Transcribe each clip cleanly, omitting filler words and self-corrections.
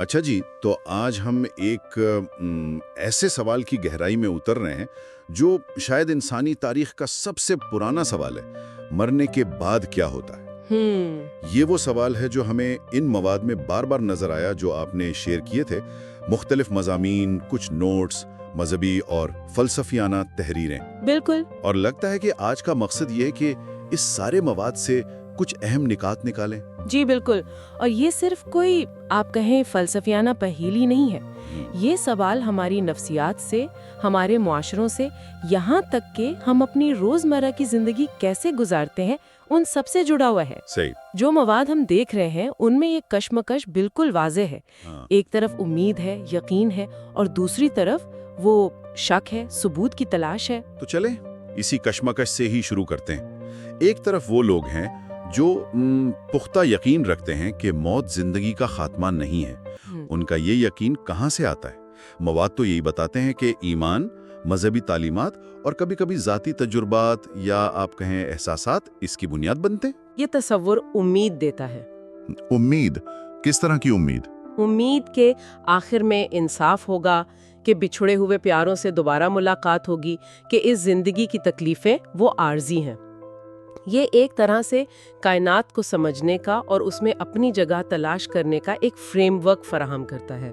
अच्छा जी, तो आज हम एक ऐसे सवाल की गहराई में उतर रहे हैं जो शायद इंसानी तारीख का सबसे पुराना सवाल है, मरने के बाद क्या होता है। ये वो सवाल है जो हमें इन मवाद में बार बार नजर आया जो आपने शेयर किए थे, मुख्तलिफ मज़ामीन, कुछ नोट्स, मजहबी और फलसफियाना तहरीरें। बिल्कुल। और लगता है कि आज का मकसद ये है कि इस सारे मवाद से कुछ अहम निकात निकालें। जी बिल्कुल। और ये सिर्फ कोई आप कहें फलसफियाना पहेली नहीं है। ये सवाल हमारी नफ्सियात से, हमारे मुआशरों से, यहाँ तक कि हम अपनी रोजमर्रा की जिंदगी कैसे गुजारते हैं उन सब से जुड़ा हुआ है। सही। जो मवाद हम देख रहे हैं उनमें ये कश्मकश बिल्कुल वाज़ेह है। एक तरफ उम्मीद है, यकीन है, और दूसरी तरफ वो शक है, सबूत की तलाश है। तो चले इसी कश्मकश से ही शुरू करते हैं। एक तरफ वो लोग हैं जो पुख्ता यकीन रखते हैं कि मौत जिंदगी का खात्मा नहीं है। उनका ये यकीन कहाँ से आता है? मवाद तो यही बताते हैं कि ईमान, मजहबी तालीमात और कभी-कभी ज़ाती तजुर्बात या आप कहें एहसासात इसकी बुनियाद बनते हैं। ये तसव्वुर उम्मीद देता है। उम्मीद? किस तरह की उम्मीद? उम्मीद के आखिर में इंसाफ होगा, कि बिछड़े हुए प्यारों से दोबारा मुलाकात होगी, कि इस जिंदगी की तकलीफें वो आर्जी हैं। ये एक तरह से कायनात को समझने का और उसमें अपनी जगह तलाश करने का एक फ्रेमवर्क फराहम करता है।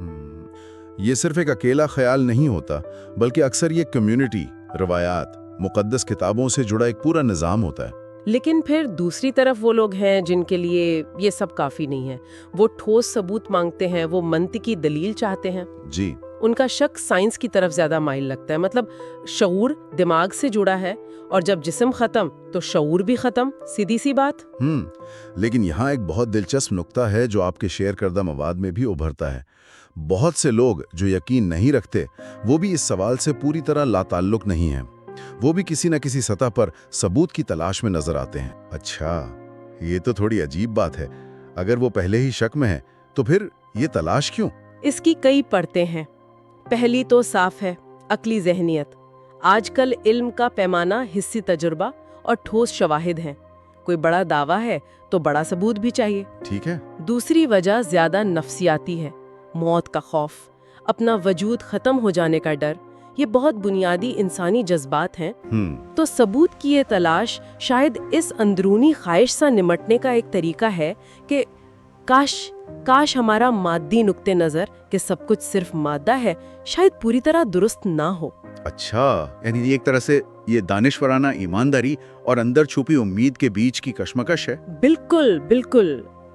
ये सिर्फ एक अकेला ख्याल नहीं होता, बल्कि अक्सर ये कम्युनिटी, रवायात, मुकद्दस किताबों से जुड़ा एक पूरा निज़ाम होता है। लेकिन फिर दूसरी तरफ वो लोग हैं जिनके लिए ये सब काफी नहीं है। वो ठोस सबूत मांगते हैं, वो मंतिकी दलील चाहते हैं। जी। उनका शक साइंस की तरफ ज्यादा माइल लगता है। मतलब शऊर दिमाग से जुड़ा है, और जब जिस्म खत्म तो शऊर भी खत्म, सीधी सी बात। लेकिन यहाँ एक बहुत दिलचस्प नुक्ता है जो आपके शेयर करदा मवाद में भी उभरता है। बहुत से लोग जो यकीन नहीं रखते, वो भी इस सवाल से पूरी तरह लाताल्लुक नहीं हैं। वो भी किसी न किसी सतह पर सबूत की तलाश में नजर आते हैं। अच्छा, ये तो थोड़ी अजीब बात है। अगर वो पहले ही शक में है, तो फिर ये तलाश क्यों? इसकी कई परतें हैं। पहली तो साफ है, अक्ली ज़हनियत। आजकल इल्म का पैमाना हिस्सी तजुर्बा और ठोस शवाहिद हैं। कोई बड़ा दावा है तो बड़ा सबूत भी चाहिए। ठीक है। दूसरी वजह ज्यादा नफ्सियाती है। मौत का खौफ, अपना वजूद खत्म हो जाने का डर, ये बहुत बुनियादी इंसानी जज्बात हैं। तो सबूत की ये तलाश शायद इस अंदरूनी ख्वाहिश से निमटने का एक तरीका है कि काश हमारा मादी नुक्ते नजर कि सब कुछ सिर्फ मादा है, शायद पूरी तरह दुरुस्त ना हो। अच्छा, यानी एक तरह से ये दानिशवराना ईमानदारी और अंदर छुपी उम्मीद के बीच की कश्मकश है। बिल्कुल बिल्कुल।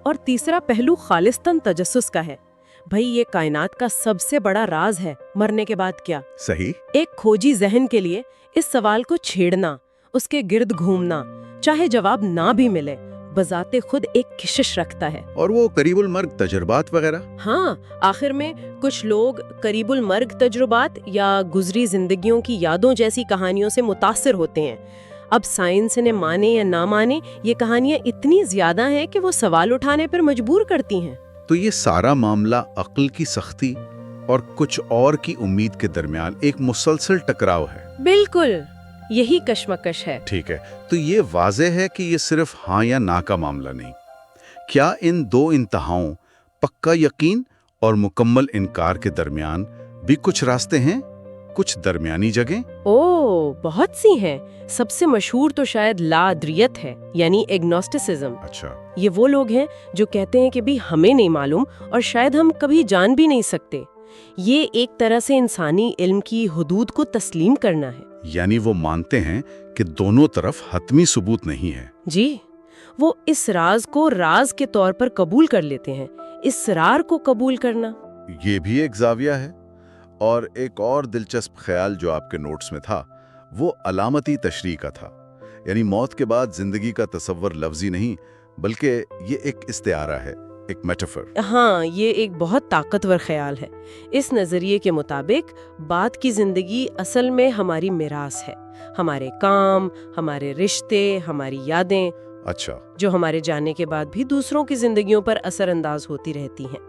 और तीसरा पहलू खालिस्तन तजस्सुस का है। भाई, ये कायनात का सबसे बड़ा राज है, मरने के बाद क्या। सही। एक खोजी जहन के लिए इस सवाल को छेड़ना, उसके गिर्द घूमना, चाहे जवाब ना भी मिले, बजाते खुद एक किशिश रखता है। और वो करीबुल मर्ग तजुर्बात वगैरह। हाँ, आखिर में कुछ लोग करीबुल मर्ग तजुर्बात या गुजरी जिंदगियों की यादों जैसी कहानियों से मुतासिर होते हैं। अब साइंस ने माने या ना माने, ये कहानियां इतनी ज्यादा हैं कि वो सवाल उठाने पर मजबूर करती हैं। तो ये सारा मामला अक्ल की सख्ती और कुछ और की उम्मीद के दरमियान एक मुसलसल टकराव है। बिल्कुल, यही कश्मकश है। ठीक है, तो ये वाज़ेह है कि ये सिर्फ हाँ या ना का मामला नहीं। क्या इन दो इंतहाओं, पक्का यकीन और मुकम्मल इनकार के दरमियान भी कुछ रास्ते हैं, कुछ दरमियानी जगह? ओह, बहुत सी हैं। सबसे मशहूर तो शायद लाअद्रियत है, यानी एग्नोस्टिसिज्म। अच्छा। ये वो लोग हैं जो कहते हैं कि भी हमें नहीं मालूम और शायद हम कभी जान भी नहीं सकते। ये एक तरह से इंसानी इल्म की हुदूद को तस्लीम करना है। यानी वो मानते हैं कि दोनों तरफ हतमी सबूत नहीं है। जी, वो इस राज को राज के तौर पर कबूल कर लेते हैं। इसरार को कबूल करना, ये भी एक जाविया है। और एक और दिलचस्प ख्याल जो आपके नोट्स में था, वो अलामती तशरीह का था। यानी मौत के बाद जिंदगी का तसव्वुर लफ्जी नहीं, बल्कि ये एक इस्तिआरा है, एक मेटाफर। हाँ, ये एक बहुत ताकतवर ख्याल है। इस नजरिए के मुताबिक बाद की जिंदगी असल में हमारी मिरास है। हमारे काम, हमारे रिश्ते, हमारी यादें, अच्छा, जो हमारे जाने के बाद भी दूसरों की जिंदगियों पर असरअंदाज होती रहती हैं।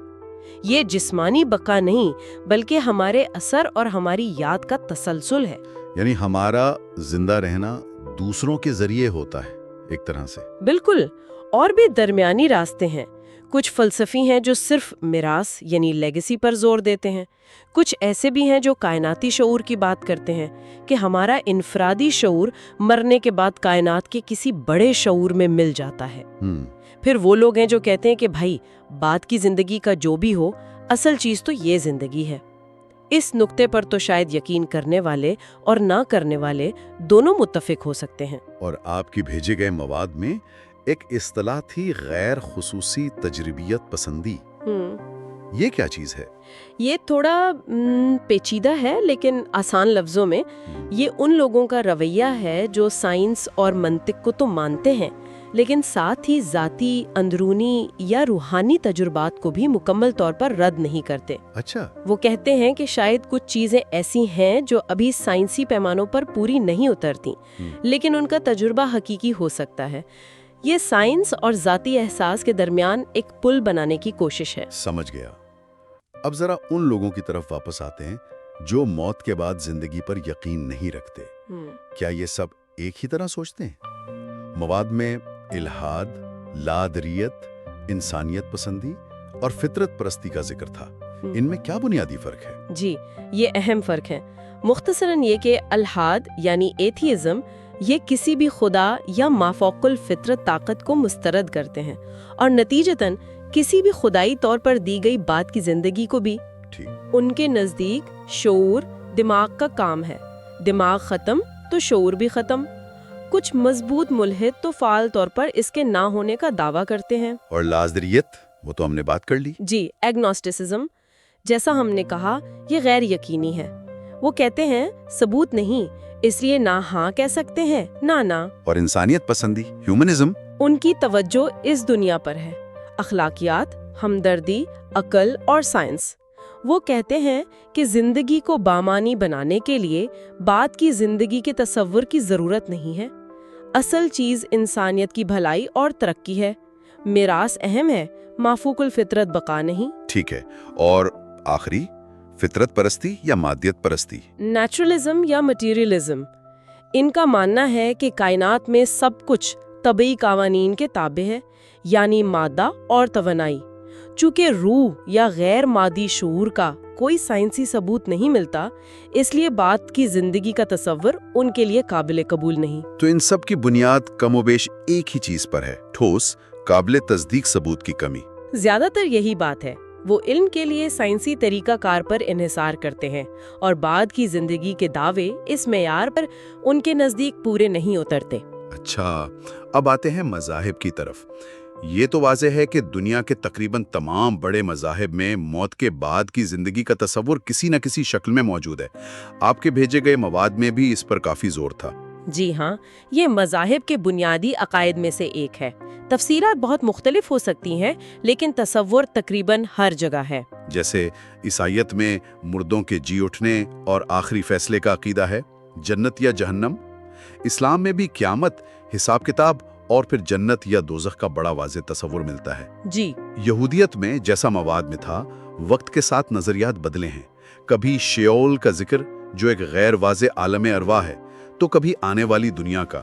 ये जिस्मानी बका नहीं, बल्कि हमारे असर और हमारी याद का तसलसल है। यानी हमारा जिंदा रहना दूसरों के जरिए होता है एक तरह से। बिल्कुल। और भी दरमियानी रास्ते हैं। کچھ فلسفی ہیں جو صرف میراث یعنی لیگیسی پر زور دیتے ہیں، کچھ ایسے بھی ہیں جو کائناتی شعور کی بات کرتے ہیں کہ ہمارا انفرادی شعور مرنے کے بعد کائنات کے کسی بڑے شعور میں مل جاتا ہے۔ پھر وہ لوگ ہیں جو کہتے ہیں کہ بھائی بعد کی زندگی کا جو بھی ہو، اصل چیز تو یہ زندگی ہے۔ اس نقطے پر تو شاید یقین کرنے والے اور نہ کرنے والے دونوں متفق ہو سکتے ہیں۔ اور آپ کی بھیجے گئے مواد میں ایک اصطلاح تھی غیر خصوصی تجربیت پسندی۔ یہ کیا چیز ہے؟ یہ تھوڑا پیچیدہ ہے، لیکن آسان لفظوں میں یہ ان لوگوں کا رویہ ہے جو سائنس اور منطق کو تو مانتے ہیں لیکن ساتھ ہی ذاتی، اندرونی یا روحانی تجربات کو بھی مکمل طور پر رد نہیں کرتے۔ اچھا، وہ کہتے ہیں کہ شاید کچھ چیزیں ایسی ہیں جو ابھی سائنسی پیمانوں پر پوری نہیں اترتی لیکن ان کا تجربہ حقیقی ہو سکتا ہے۔ یہ سائنس اور ذاتی احساس کے درمیان ایک پل بنانے کی کوشش ہے۔ سمجھ گیا۔ اب ذرا ان لوگوں کی طرف واپس آتے ہیں جو موت کے بعد زندگی پر یقین نہیں رکھتے۔ کیا یہ سب ایک ہی طرح سوچتے ہیں؟ مواد میں الحاد، لادریت، انسانیت پسندی اور فطرت پرستی کا ذکر تھا۔ ان میں کیا بنیادی فرق ہے؟ جی، یہ اہم فرق ہے۔ مختصراً یہ کہ الحاد یعنی ایتھیزم یہ کسی بھی خدا یا مافوق الفطرت طاقت کو مسترد کرتے ہیں اور نتیجتاً کسی بھی خدائی طور پر دی گئی بات کی زندگی کو بھی۔ ان کے نزدیک شعور دماغ کا کام ہے، دماغ ختم تو شعور بھی ختم۔ کچھ مضبوط ملحد تو فعال طور پر اس کے نہ ہونے کا دعویٰ کرتے ہیں۔ اور لازدریت، وہ تو ہم نے بات کر لی۔ جی، ایگنوسٹسزم، جیسا ہم نے کہا، یہ غیر یقینی ہے۔ وہ کہتے ہیں ثبوت نہیں، اس لیے نہ ہاں کہہ سکتے ہیں نہ۔ اور انسانیت پسندی، ہیومنزم، ان کی توجہ اس دنیا پر ہے، اخلاقیات، ہمدردی، عقل اور سائنس۔ وہ کہتے ہیں کہ زندگی کو بامانی بنانے کے لیے بعد کی زندگی کے تصور کی ضرورت نہیں ہے۔ اصل چیز انسانیت کی بھلائی اور ترقی ہے۔ میراث اہم ہے، مافوق الفطرت بقا نہیں۔ ٹھیک ہے، اور آخری فطرت پرستی یا مادیت پرستی؟ نیچرلزم یا مٹیریلزم، ان کا ماننا ہے کہ کائنات میں سب کچھ طبعی قوانین کے تابع ہے، یعنی مادہ اور توانائی۔ چونکہ روح یا غیر مادی شعور کا کوئی سائنسی ثبوت نہیں ملتا، اس لیے بعد کی زندگی کا تصور ان کے لیے قابل قبول نہیں۔ تو ان سب کی بنیاد کم و بیش ایک ہی چیز پر ہے، ٹھوس، قابل تصدیق ثبوت کی کمی۔ زیادہ تر یہی بات ہے۔ وہ علم کے لیے سائنسی طریقہ کار پر انحصار کرتے ہیں اور بعد کی زندگی کے دعوے اس معیار پر ان کے نزدیک پورے نہیں اترتے۔ اچھا، اب آتے ہیں مذاہب کی طرف۔ یہ تو واضح ہے کہ دنیا کے تقریباً تمام بڑے مذاہب میں موت کے بعد کی زندگی کا تصور کسی نہ کسی شکل میں موجود ہے۔ آپ کے بھیجے گئے مواد میں بھی اس پر کافی زور تھا۔ جی ہاں، یہ مذاہب کے بنیادی عقائد میں سے ایک ہے۔ تفسیرات بہت مختلف ہو سکتی ہیں لیکن تصور تقریباً ہر جگہ ہے۔ جیسے عیسائیت میں مردوں کے جی اٹھنے اور آخری فیصلے کا عقیدہ ہے، جنت یا جہنم۔ اسلام میں بھی قیامت، حساب کتاب اور پھر جنت یا دوزخ کا بڑا واضح تصور ملتا ہے۔ جی، یہودیت میں جیسا مواد میں تھا، وقت کے ساتھ نظریات بدلے ہیں۔ کبھی شیول کا ذکر جو ایک غیر واضح عالم ارواح ہے، تو کبھی آنے والی دنیا کا،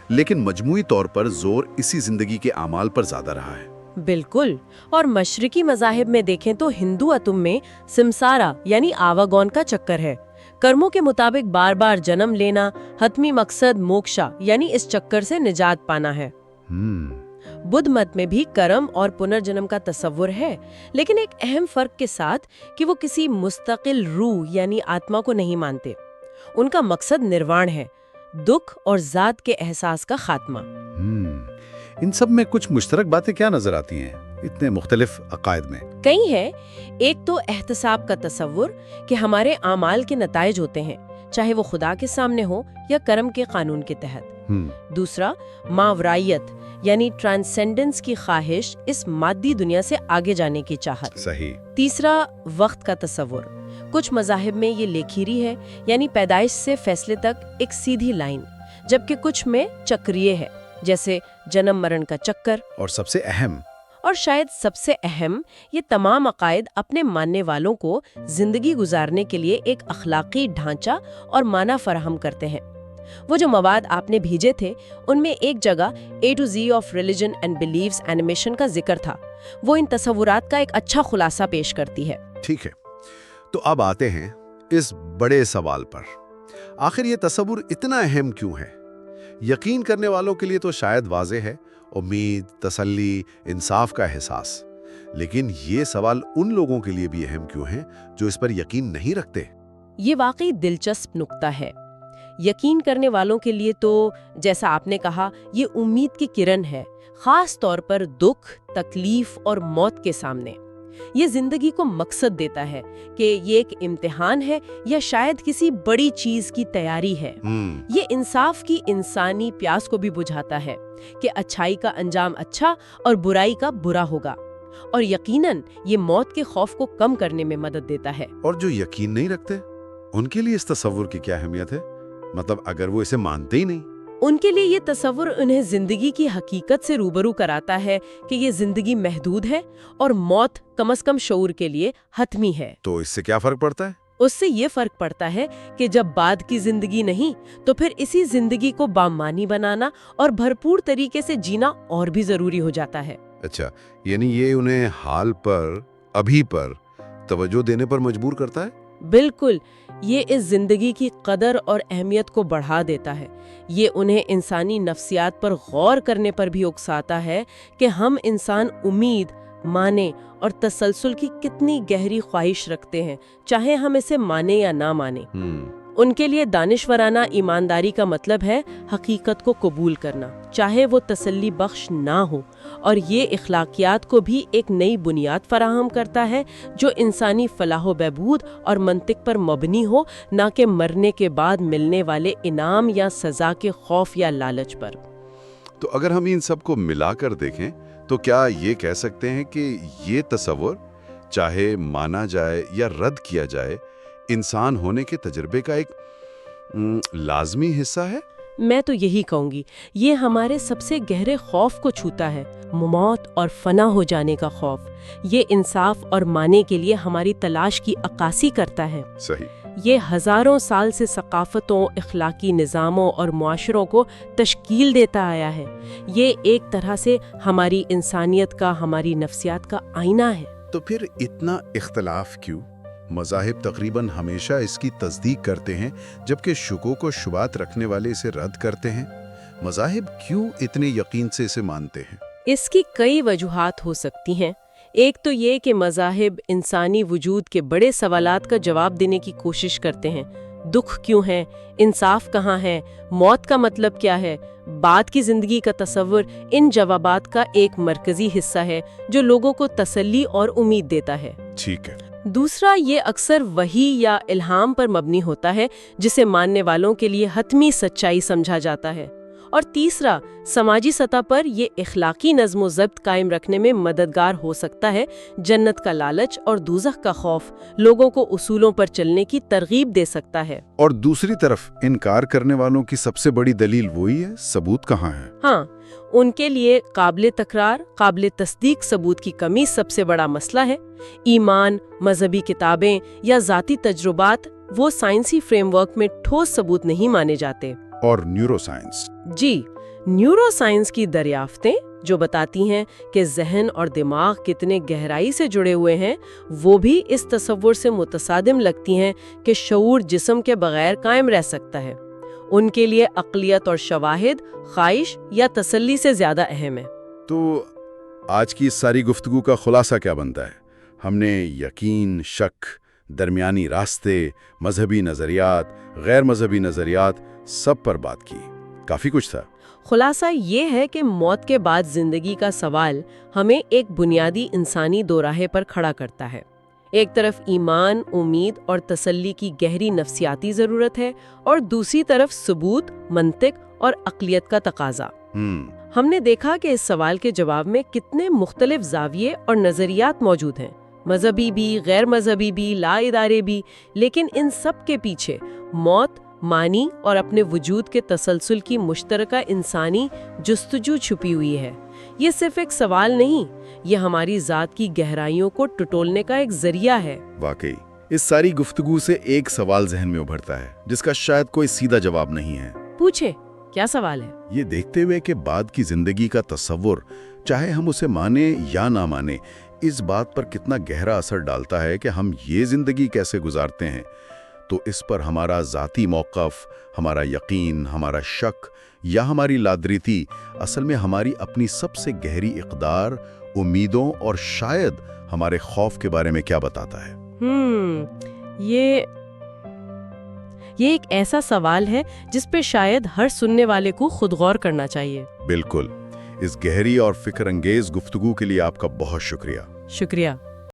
لیکن مجموعی طور پر زور اسی زندگی کے اعمال پر زیادہ رہا ہے۔ بالکل، اور مشرقی مذاہب میں دیکھیں تو ہندو اتم میں سمسارا یعنی آواگون کا چکر ہے۔ کرموں کے مطابق بار بار جنم لینا، حتمی مقصد موکشا یعنی اس چکر سے نجات پانا ہے۔ بدھ مت میں بھی کرم اور پنرجنم کا تصور ہے، لیکن ایک اہم فرق کے ساتھ کہ وہ کسی مستقل روح یعنی آتما کو نہیں مانتے۔ ان کا مقصد نروان ہے، دکھ اور ذات کے احساس کا خاتمہ۔ ان سب میں کچھ مشترک باتیں کیا نظر آتی ہیں اتنے مختلف عقائد میں؟ کئی ہیں۔ ایک تو احتساب کا تصور کہ ہمارے اعمال کے نتائج ہوتے ہیں، چاہے وہ خدا کے سامنے ہو یا کرم کے قانون کے تحت۔ دوسرا ماورائیت یعنی ٹرانسینڈنس کی خواہش، اس مادی دنیا سے آگے جانے کی چاہت۔ صحیح۔ تیسرا وقت کا تصور، کچھ مذاہب میں یہ لیکھیری ہے، یعنی پیدائش سے فیصلے تک ایک سیدھی لائن، جبکہ کچھ میں چکریے ہے، جیسے جنم مرن کا چکر۔ اور سب سے اہم اور شاید سب سے اہم، یہ تمام عقائد اپنے ماننے والوں کو زندگی گزارنے کے لیے ایک اخلاقی ڈھانچہ اور معنی فراہم کرتے ہیں۔ وہ جو مواد آپ نے بھیجے تھے، ان میں ایک جگہ A to Z of Religion and Beliefs animation کا ذکر تھا، वो इन तसव्वुरात का एक अच्छा खुलासा पेश करती है। ठीक है, तो अब आते हैं इस बड़े सवाल पर, आखिर ये तसव्वुर इतना अहम क्यों है? यकीन करने वालों के लिए तो शायद वाज़ेह है, उम्मीद, तसल्ली, इंसाफ का एहसास। लेकिन ये सवाल उन लोगों के लिए भी अहम क्यों है जो इस पर यकीन नहीं रखते? ये वाकई दिलचस्प नुक्ता है। यकीन करने वालों के लिए तो जैसा आपने कहा, ये उम्मीद की किरण है, खास तौर पर दुख, तकलीफ और मौत के सामने। ये जिंदगी को मकसद देता है कि ये एक इम्तिहान है या शायद किसी बड़ी चीज की तैयारी है। ये इंसाफ की इंसानी प्यास को भी बुझाता है कि अच्छाई का अंजाम अच्छा और बुराई का बुरा होगा, और यकीनन ये मौत के खौफ को कम करने में मदद देता है। और जो यकीन नहीं रखते, उनके लिए इस तसव्वुर की क्या अहमियत है? मतलब अगर वो इसे मानते ही नहीं? उनके लिए ये तसव्वुर उन्हें जिंदगी की हकीकत से रूबरू कराता है कि ये जिंदगी महदूद है और मौत कम से कम शऊर के लिए हतमी है। तो इससे क्या फर्क पड़ता है? उससे ये फर्क पड़ता है कि जब बाद की जिंदगी नहीं, तो फिर इसी जिंदगी को बामानी बनाना और भरपूर तरीके से जीना और भी जरूरी हो जाता है। अच्छा, यानी ये उन्हें हाल पर, अभी पर तवज्जो देने पर मजबूर करता है? बिल्कुल, ये इस जिंदगी की कदर और अहमियत को बढ़ा देता है। ये उन्हें इंसानी नफ्सियात पर गौर करने पर भी उकसाता है कि हम इंसान उम्मीद, माने और तसलसल की कितनी गहरी ख्वाहिश रखते हैं, चाहे हम इसे माने या ना माने। उनके लिए दानिशवराना ईमानदारी का मतलब है हकीकत को कबूल करना, चाहे वो तसल्ली बख्श ना हो, और ये इखलाकियात को भी एक नई बुनियाद फराहम करता है जो इंसानी फलाह बहबूद और मंतिक पर मबनी हो, ना कि मरने के बाद मिलने वाले इनाम या सज़ा के खौफ या लालच पर। तो अगर हम इन सब को मिलाकर देखें तो क्या ये कह सकते हैं कि ये तसव्वुर, चाहे माना जाए या रद्द किया जाए, इंसान होने के तजुर्बे का एक लाजमी हिस्सा है? मैं तो यही कहूँगी, ये हमारे सबसे गहरे खौफ को छूता है, मौत और फना हो जाने का खौफ। ये इंसाफ और माने के लिए हमारी तलाश की अक्कासी करता है। सही। ये हजारों साल से सकाफतों, इखलाकी निज़ामों और मुआशरों को तश्कील देता आया है। ये एक तरह से हमारी इंसानियत का, हमारी नफ्सियात का आईना है। तो फिर इतना इख्तलाफ क्यों? मज़ाहिब तकरीबन हमेशा इसकी तस्दीक करते हैं, जबकि शुकूक व शुबात रखने वाले इसे रद्द करते हैं। मज़ाहिब क्यों इतने यकीन से इसे मानते हैं? इसकी कई वजूहात हो सकती हैं। एक तो ये कि मज़ाहिब इंसानी वजूद के बड़े सवालात का जवाब देने की कोशिश करते हैं। दुख क्यों है, इंसाफ कहाँ है, मौत का मतलब क्या है, बाद की जिंदगी का तसव्वुर इन जवाबात का एक मरकजी हिस्सा है जो लोगों को तसल्ली और उम्मीद देता है। ठीक है। दूसरा, ये अक्सर वही या इल्हाम पर मबनी होता है जिसे मानने वालों के लिए हतमी सच्चाई समझा जाता है। और तीसरा, समाजी सतह पर ये इखलाकी नज़्म ज़ब्त कायम रखने में मददगार हो सकता है। जन्नत का लालच और दूज़ख का खौफ लोगों को उसूलों पर चलने की तरगीब दे सकता है। और दूसरी तरफ इनकार करने वालों की सबसे बड़ी दलील वही है, सबूत कहाँ है? हाँ, उनके लिए काबिल तकरार, काबिल तस्दीक सबूत की कमी सबसे बड़ा मसला है। ईमान, मजहबी किताबें या ज़ाती तजुर्बात वो साइंसी फ्रेमवर्क में ठोस सबूत नहीं माने जाते। और न्यूरोसाइंस? जी, न्यूरोसाइंस की दरियाफ्तें जो बताती हैं कि जहन और दिमाग कितने गहराई से जुड़े हुए हैं, वो भी इस तसव्वुर से मुतसादिम लगती हैं कि शऊर जिस्म के बगैर कायम रह सकता है। उनके लिए अक़लियत और शवाहिद, ख्वाहिश या तसल्ली से ज़्यादा अहम है। तो आज की इस सारी गुफ्तगू का खुलासा क्या बनता है? हमने यकीन, शक, दरमियानी रास्ते, मजहबी नज़रियात, गैर मजहबी नज़रियात सब पर बात की। काफ़ी कुछ था। खुलासा ये है कि मौत के बाद जिंदगी का सवाल हमें एक बुनियादी इंसानी दोराहे पर खड़ा करता है। एक तरफ ईमान, उम्मीद और तसल्ली की गहरी नफ्सियाती ज़रूरत है, और दूसरी तरफ सबूत, मंतिक और अक़लियत का तकाजा। हमने देखा कि इस सवाल के जवाब में कितने मुख्तलिफ ज़ाविये और नज़रियात मौजूद हैं, मजहबी भी, गैर मजहबी भी, ला इदारे भी, लेकिन इन सब के पीछे मौत, मानी और अपने वजूद के तसलसल की मुश्तरका इंसानी जुस्तजू छुपी हुई है। ये सिर्फ एक सवाल नहीं, ये हमारी ज़ात की गहराइयों को टटोलने का एक जरिया है। वाकई इस सारी गुफ्तगू से एक सवाल जहन में उभरता है, जिसका शायद कोई सीधा जवाब नहीं है। पूछे, क्या सवाल है? ये देखते हुए कि बाद की जिंदगी का तसव्वुर چاہے ہم اسے مانیں یا نہ مانیں، اس بات پر کتنا گہرا اثر ڈالتا ہے کہ ہم یہ زندگی کیسے گزارتے ہیں۔ تو اس پر ہمارا ذاتی موقف، ہمارا یقین، ہمارا شک یا ہماری لادریتی اصل میں ہماری اپنی سب سے گہری اقدار، امیدوں اور شاید ہمارے خوف کے بارے میں کیا بتاتا ہے؟ یہ ایک ایسا سوال ہے جس پہ شاید ہر سننے والے کو خود غور کرنا چاہیے۔ بالکل۔ اس گہری اور فکر انگیز گفتگو کے لیے آپ کا بہت شکریہ۔ شکریہ۔